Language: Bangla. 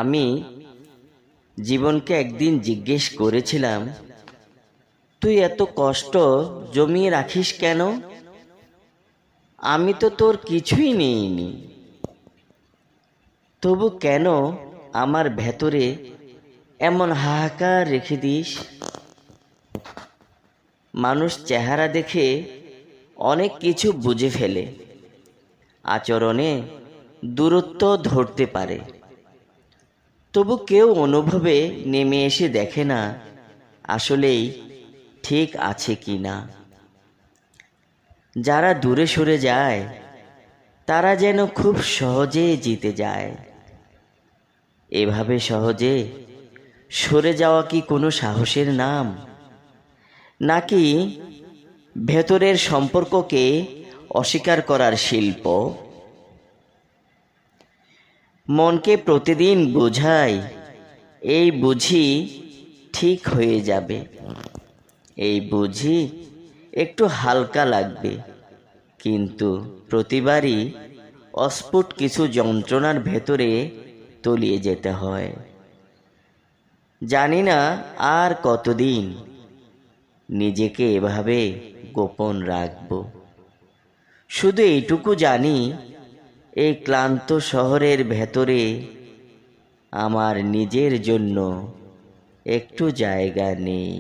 আমি জীবনকে একদিন জিজ্ঞেস করেছিলাম, তুই এত কষ্ট জমিয়ে রাখিস কেন? আমি তো তোর কিছুই নেইনি, তবু কেন আমার ভেতরে এমন হাহাকার রেখে দিস? মানুষ চেহারা দেখে অনেক কিছু বুঝে ফেলে, আচরণে দূরত্ব ধরতে পারে, তবু কেউ অনুভবে নেমে এসে দেখে না আসলেই ঠিক আছে কি না। যারা দূরে সরে যায় তারা যেন খুব সহজে জিতে যায়। এভাবে সহজে সরে যাওয়া কি কোনো সাহসের নাম, নাকি ভেতরের সম্পর্ককে অস্বীকার করার শিল্প? মনকে প্রতিদিন বোঝাই, এই বুঝি ঠিক হয়ে যাবে, এই বুঝি একটু হালকা লাগবে, কিন্তু প্রতিবারই অস্ফুট কিছু যন্ত্রণার ভেতরে তলিয়ে যেতে হয়। জানি না আর কতদিন নিজেকে এভাবে গোপন রাখব। শুধু এইটুকু জানি, এই ক্লান্ত শহরের ভেতরে আমার নিজের জন্য একটু জায়গা নেই।